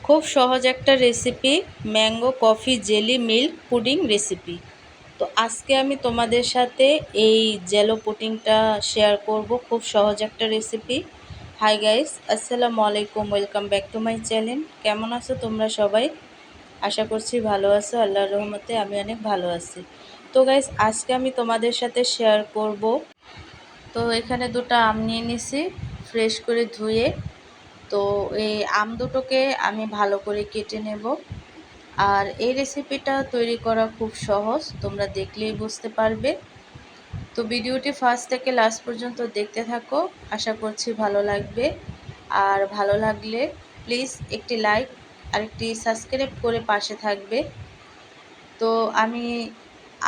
খুব সহজ একটা recipe, mango coffee jelly milk pudding recipe. তো আজকে আমি তোমাদের সাথে এই জেলো পুডিংটা শেয়ার করব। খুব সহজ একটা রেসিপি। হাই গাইস, আসসালামু আলাইকুম, welcome back to my channel. কেমন আছো তোমরা সবাই? আশা করছি ভালো আছো। আল্লাহর রহমতে আমি অনেক ভালো আছি। তো গাইস, আজকে আমি তোমাদের সাথে শেয়ার করব। তো এখানে দুটো আম নিয়ে নিছি, ফ্রেশ করে ধুয়ে। তো এই আম দুটোকে আমি ভালো করে কেটে নেব। আর এই রেসিপিটা তৈরি করা খুব সহজ, তোমরা দেখলেই বুঝতে পারবে। তো ভিডিওটি ফার্স্ট থেকে লাস্ট পর্যন্ত দেখতে থাকো, আশা করছি ভালো লাগবে। আর ভালো লাগলে প্লিজ একটি লাইক আর একটি সাবস্ক্রাইব করে পাশে থাকবে। তো আমি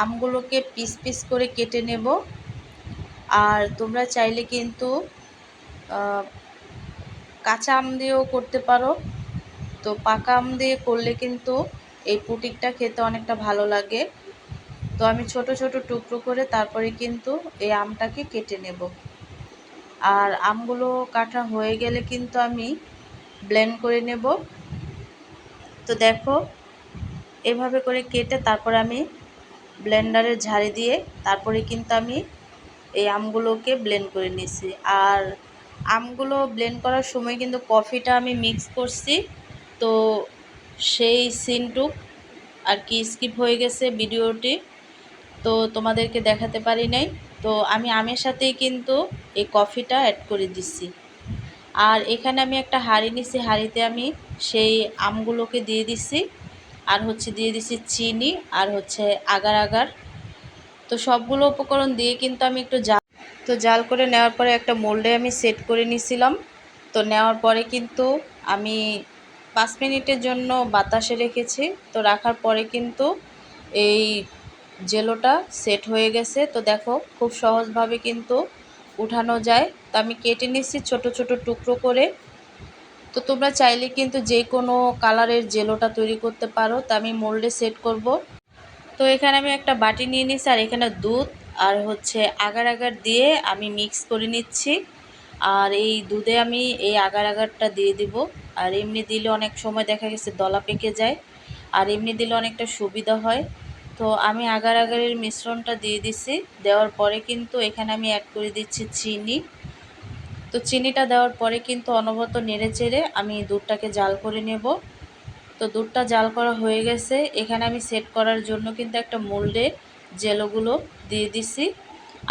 আমগুলোকে পিস পিস করে কেটে নেব। আর তোমরা চাইলে কিন্তু কাঁচা আম দিয়েও করতে পারো। তো পাকা আম দিয়ে করলে কিন্তু এই পুডিংটা খেতে অনেকটা ভালো লাগে। তো আমি ছোট ছোট টুকরো করে তারপরে কিন্তু এই আমটাকে কেটে নেব। আর আমগুলো কাটা হয়ে গেলে কিন্তু আমি ব্লেন্ড করে নেব। তো দেখো, এভাবে করে কেটে তারপর আমি ব্লেন্ডারের ঝাড়ি দিয়ে তারপরে কিন্তু আমি এই আমগুলোকে ব্লেন্ড করে নিয়েছি। আর আমগুলো ব্লেন্ড করার সময় কিন্তু কফিটা আমি মিক্স করছি। তো সেই সিনটুক আর কি স্কিপ হয়ে গেছে ভিডিওটি, তো তোমাদেরকে দেখাতে পারি নাই। তো আমি আমের সাথেই কিন্তু এই কফিটা অ্যাড করে দিচ্ছি। আর এখানে আমি একটা হাঁড়ি নিছি, হাঁড়িতে আমি সেই আমগুলোকে দিয়ে দিচ্ছি। আর দিয়ে দিচ্ছি চিনি আর আগার আগার। তো সবগুলো উপকরণ দিয়ে কিন্তু আমি একটু জাল করে নেওয়ার পরে একটা মোল্ডে আমি সেট করে নিয়েছিলাম। তো নেওয়ার পরে কিন্তু আমি 5 মিনিটের জন্য বাতাসে রেখেছি। তো রাখার পরে কিন্তু এই জেলোটা সেট হয়ে গেছে। তো দেখো, খুব সহজভাবে কিন্তু উঠানো যায়। তো আমি কেটে নিচ্ছি ছোট ছোট টুকরো করে। তো তোমরা চাইলে কিন্তু যে কোনো কালারের জেলোটা তৈরি করতে পারো। তো আমি মোল্ডে সেট করব। তো এখানে আমি একটা বাটি নিয়ে নিচ্ছি, আর এখানে দুধ আর আগার আগার দিয়ে আমি মিক্স করে নিচ্ছি। আর এই দুধে আমি এই আগার আগারটা দিয়ে দিব। আর এমনি দিলে অনেক সময় দেখা গেছে দলা পেকে যায়, আর এমনি দিলে অনেকটা সুবিধা হয়। তো আমি আগার আগারের মিশ্রণটা দিয়ে দিছি। দেওয়ার পরে কিন্তু এখানে আমি অ্যাড করে দিচ্ছি চিনি। তো চিনিটা দেওয়ার পরে কিন্তু অনবরত নেড়ে চেড়ে আমি দুধটাকে জাল করে নেব। তো দুধটা জাল করা হয়ে গেছে। এখানে আমি সেট করার জন্য কিন্তু একটা মোল্ডে জেলোগুলো দিয়ে দিছি।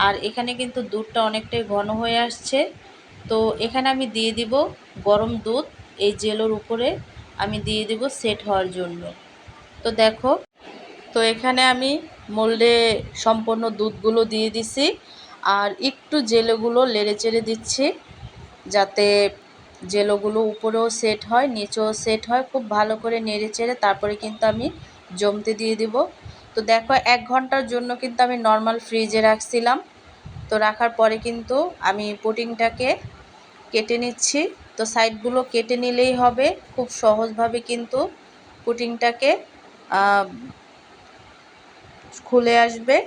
আর এখানে কিন্তু দুধটা অনেকটাই ঘন হয়ে আসছে। তো এখানে আমি দিয়ে দিব গরম দুধ, এই জেলোর উপরে আমি দিয়ে দিব সেট হওয়ার জন্য। তো দেখো, তো এখানে আমি মোল্ডে সম্পূর্ণ দুধগুলো দিয়ে দিছি। আর একটু জেলোগুলো লেড়ে চেড়ে দিচ্ছি, যাতে জেলোগুলো উপরেও সেট হয় নিচেও সেট হয়। খুব ভালো করে নেড়ে চেড়ে তারপরে কিন্তু আমি জমতে দিয়ে দিব। তো দেখো, 1 ঘন্টার জন্য কিন্তু আমি নর্মাল ফ্রিজে রাখছিলাম। তো রাখার পরে কিন্তু আমি পুডিংটাকে কেটে নিচ্ছি। তো সাইডগুলো কেটে নিলেই হবে, খুব সহজভাবে কিন্তু পুডিংটাকে খুলে আসবে।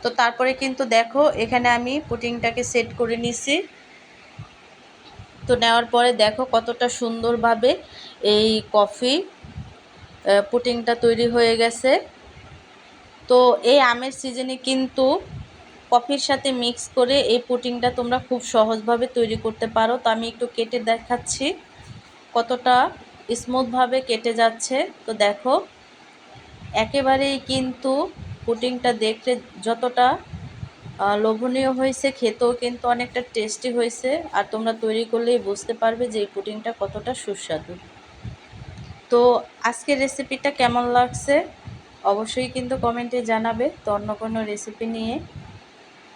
তো তারপরে কিন্তু দেখো, এখানে আমি পুডিংটাকে সেট করে নিছি। তো নেওয়ার পরে দেখো কতটা সুন্দরভাবে এই কফি পুডিংটা তৈরি হয়ে গেছে। তো এই আমের সিজনে কিন্তু কফির সাথে মিক্স করে এই পুডিংটা তোমরা খুব সহজভাবে তৈরি করতে পারো। তো আমি একটু কেটে দেখাচ্ছি কতটা স্মুথভাবে কেটে যাচ্ছে। তো দেখো, একেবারেই কিন্তু পুডিংটা দেখতে যতটা লোভনীয় হয়েছে, খেতেও কিন্তু অনেকটা টেস্টি হয়েছে। আর তোমরা তৈরি করলেই বুঝতে পারবে যে এই পুডিংটা কতটা সুস্বাদু। তো আজকের রেসিপিটা কেমন লাগছে অবশ্যই কিন্তু কমেন্টে জানাবে। তো অন্য কোনো রেসিপি নিয়ে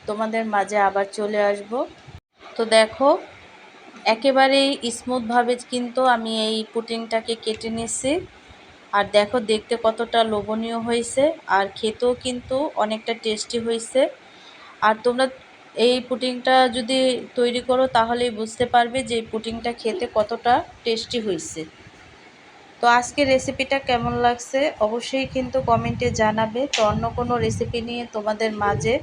তোমাদের মাঝে আবার চলে আসব। তো দেখো, একেবারেই স্মুথভাবে কিন্তু আমি এই পুডিংটাকে কেটে নিয়েছি। আর দেখো দেখতে কতটা লোভনীয় হয়েছে, আর খেতেও কিন্তু অনেকটা টেস্টি হয়েছে। আর তোমরা এই পুডিংটা যদি তৈরি করো তাহলেই বুঝতে পারবে যে এই পুডিংটা খেতে কতটা টেস্টি হয়েছে। তো আজকের রেসিপিটা কেমন লাগছে অবশ্যই কিন্তু কমেন্টে জানাবে। তো অন্য কোনো রেসিপি নিয়ে তোমাদের মাঝে